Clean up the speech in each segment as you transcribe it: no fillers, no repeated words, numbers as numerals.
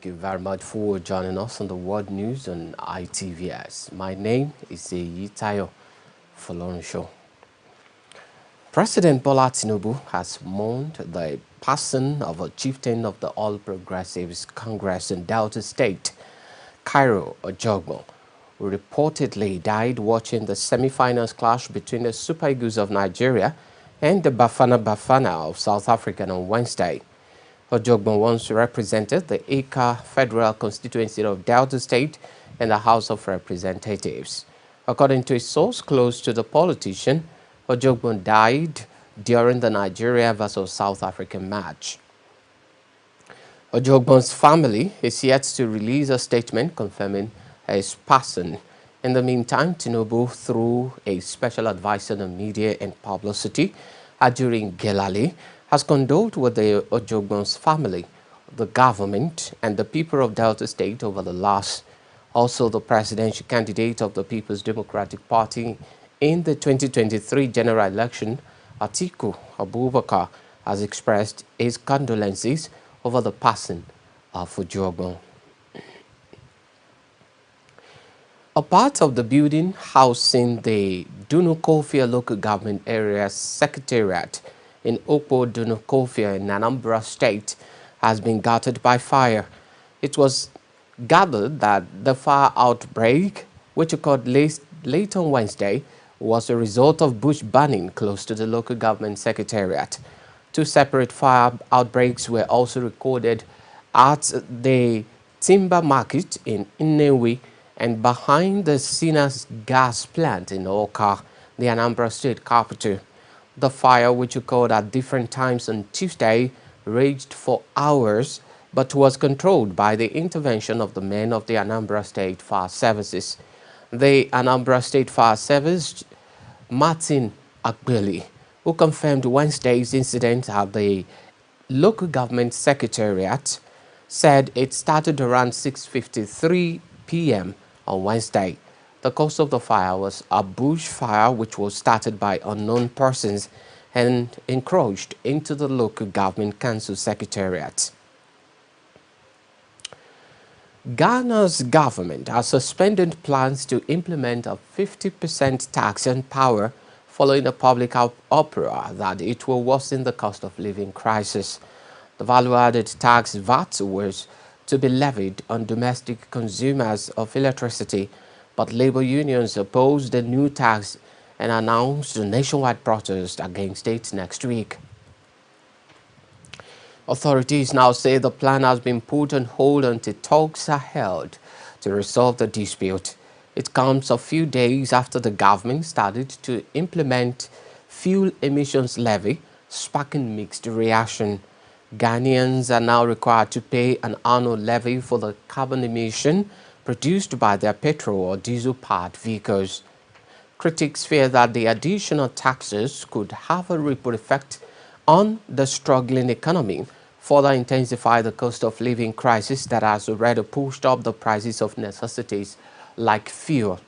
Thank you very much for joining us on the World News on ITVS. My name is Yitayo Folorensho. President Bola Tinubu has mourned the passing of a chieftain of the All Progressives Congress in Delta State, Cairo Ojogbo, who reportedly died watching the semi-finals clash between the Super Eagles of Nigeria and the Bafana Bafana of South Africa on Wednesday. Ojogbo once represented the Ika Federal Constituency of Delta State in the House of Representatives. According to a source close to the politician, Ojogbo died during the Nigeria vs South African match. Ojogbo's family is yet to release a statement confirming his passing. In the meantime, Tinubu, through a special advisor on media and publicity, Ajurin Gelale, has condoled with the Ojogbo's family, the government, and the people of Delta State over the loss. Also, the presidential candidate of the People's Democratic Party in the 2023 general election, Atiku Abubakar, has expressed his condolences over the passing of Ojogbo. A part of the building housing the Dunukofia local government area secretariat in Okpo Dunukofia in Anambra State has been gutted by fire. It was gathered that the fire outbreak, which occurred late on Wednesday, was a result of bush burning close to the local government secretariat. Two separate fire outbreaks were also recorded at the timber market in Nnewi and behind the Sinas gas plant in Awka, the Anambra State capital. The fire, which occurred at different times on Tuesday, raged for hours but was controlled by the intervention of the men of the Anambra State Fire Services. The Anambra State Fire Service, Martin Akbeli, who confirmed Wednesday's incident at the local government secretariat, said it started around 6:53 p.m. on Wednesday. The cause of the fire was a bush fire which was started by unknown persons and encroached into the local government council secretariat. Ghana's government has suspended plans to implement a 50% tax on power following a public uproar that it will worsen the cost of living crisis. The value-added tax VAT was to be levied on domestic consumers of electricity, but labor unions opposed the new tax and announced a nationwide protest against it next week. Authorities now say the plan has been put on hold until talks are held to resolve the dispute. It comes a few days after the government started to implement fuel emissions levy, sparking mixed reaction. Ghanaians are now required to pay an annual levy for the carbon emission produced by their petrol or diesel-powered vehicles. Critics fear that the additional taxes could have a ripple effect on the struggling economy, further intensify the cost of living crisis that has already pushed up the prices of necessities like fuel.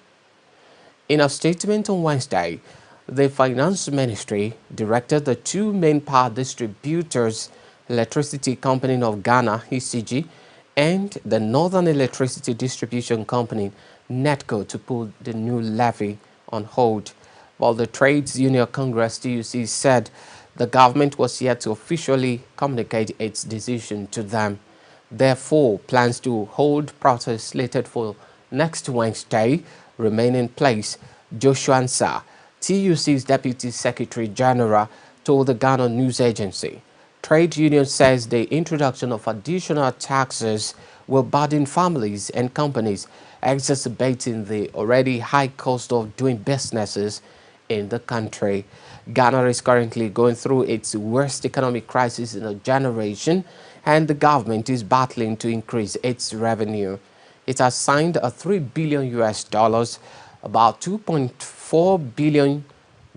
In a statement on Wednesday, the Finance Ministry directed the two main power distributors, Electricity Company of Ghana, ECG, and the Northern Electricity Distribution Company, NETCO, to put the new levy on hold, while the Trades Union Congress, TUC, said the government was yet to officially communicate its decision to them. Therefore, plans to hold protests slated for next Wednesday remain in place. Joshua Ansah, TUC's Deputy Secretary General, told the Ghana News Agency. Trade union says the introduction of additional taxes will burden families and companies, exacerbating the already high cost of doing businesses in the country. Ghana is currently going through its worst economic crisis in a generation, and the government is battling to increase its revenue. It has signed a $3 billion about 2.4 billion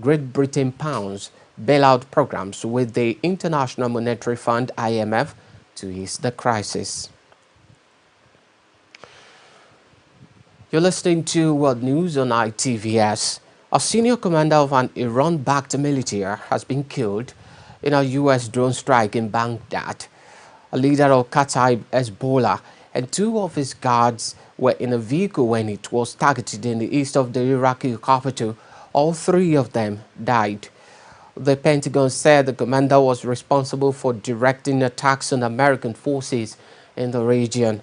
Great Britain pounds bailout programs with the International Monetary Fund (IMF) to ease the crisis. You're listening to World News on ITVS. A senior commander of an Iran-backed military has been killed in a U.S. drone strike in Baghdad. A leader of Kataib Hezbollah and 2 of his guards were in a vehicle when it was targeted in the east of the Iraqi capital. All 3 of them died. The Pentagon said the commander was responsible for directing attacks on American forces in the region.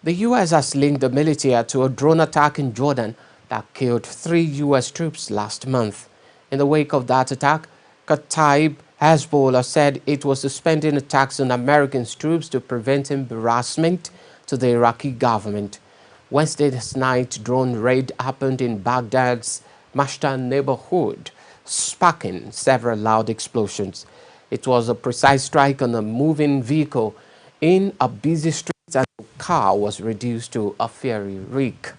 The U.S. has linked the military to a drone attack in Jordan that killed 3 U.S. troops last month. In the wake of that attack, Kataib Hezbollah said it was suspending attacks on American troops to prevent embarrassment to the Iraqi government. Wednesday's night drone raid happened in Baghdad's Mashhad neighborhood, sparking several loud explosions. It was a precise strike on a moving vehicle in a busy street, and the car was reduced to a fiery wreck.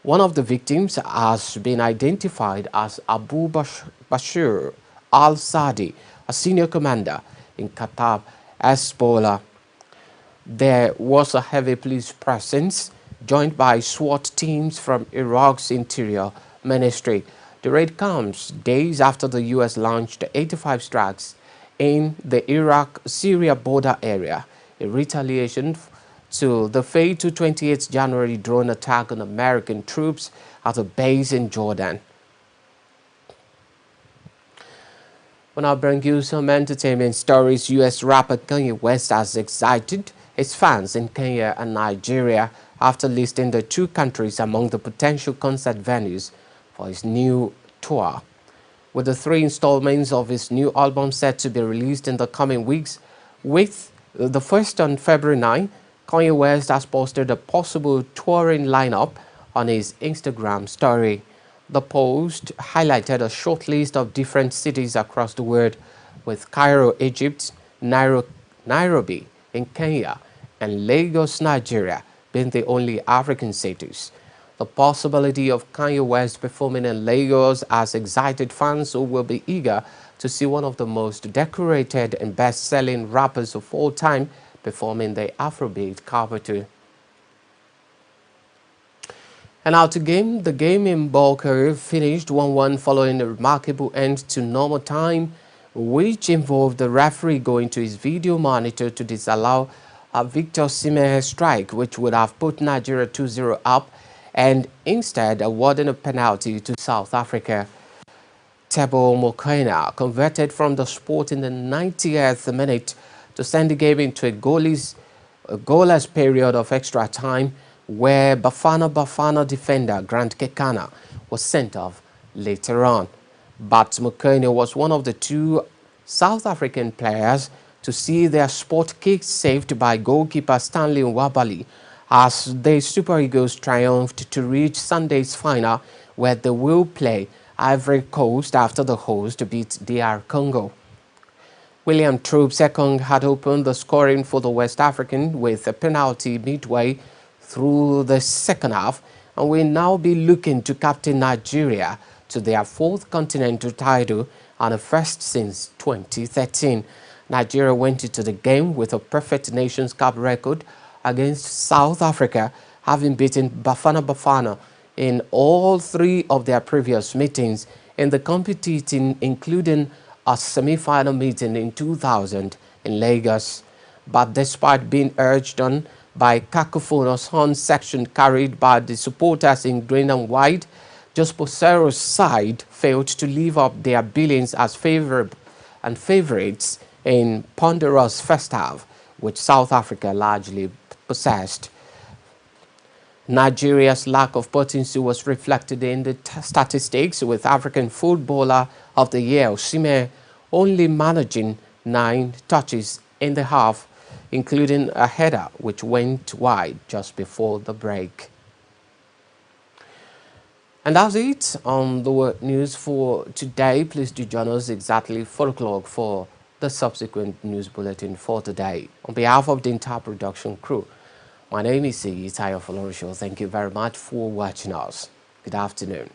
One of the victims has been identified as Abu Bashir al-Sadi, a senior commander in Kataib Hezbollah. There was a heavy police presence joined by SWAT teams from Iraq's Interior Ministry. The raid comes days after the U.S. launched 85 strikes in the Iraq-Syria border area in retaliation to the fatal 28 January drone attack on American troops at a base in Jordan. We'll now bring you some entertainment stories. U.S. rapper Kanye West has excited his fans in Kenya and Nigeria after listing the 2 countries among the potential concert venues for his new tour. With the 3 installments of his new album set to be released in the coming weeks, with the first on February 9, Kanye West has posted a possible touring lineup on his Instagram story. The post highlighted a short list of different cities across the world, with Cairo, Egypt, Nairobi in Kenya, and Lagos, Nigeria being the only African cities. The possibility of Kanye West performing in Lagos has excited fans who will be eager to see one of the most decorated and best-selling rappers of all time performing the Afrobeat capital. And now to game. The game in Bulgaria finished 1-1 following a remarkable end to normal time, which involved the referee going to his video monitor to disallow a Victor Osimhen strike, which would have put Nigeria 2-0 up, and instead awarding a penalty to South Africa. Teboho Mokoena converted from the spot in the 90th minute to send the game into a goalless period of extra time, where Bafana defender Grant Kekana was sent off later on. But Mokoena was one of the 2 South African players to see their spot kick saved by goalkeeper Stanley Nwabali as the Super Eagles triumphed to reach Sunday's final, where they will play Ivory Coast after the host beat DR Congo. William Troop-Sekong had opened the scoring for the West African with a penalty midway through the second half, and will now be looking to captain Nigeria to their 4th continental title and a first since 2013. Nigeria went into the game with a perfect Nations Cup record against South Africa, having beaten Bafana in all 3 of their previous meetings in the competition, including a semi-final meeting in 2000 in Lagos. But despite being urged on by cacophonous horn section carried by the supporters in green and white, Josposero's side failed to live up their billings as favorites in ponderous first half, which South Africa largely possessed. Nigeria's lack of potency was reflected in the statistics, with African Footballer of the Year Osimhen only managing 9 touches in the half, including a header which went wide just before the break. And that's it on the world news for today. Please do join us exactly 4 o'clock for the subsequent news bulletin for today. On behalf of the entire production crew, my name is Tayo Folorisho. Thank you very much for watching us. Good afternoon.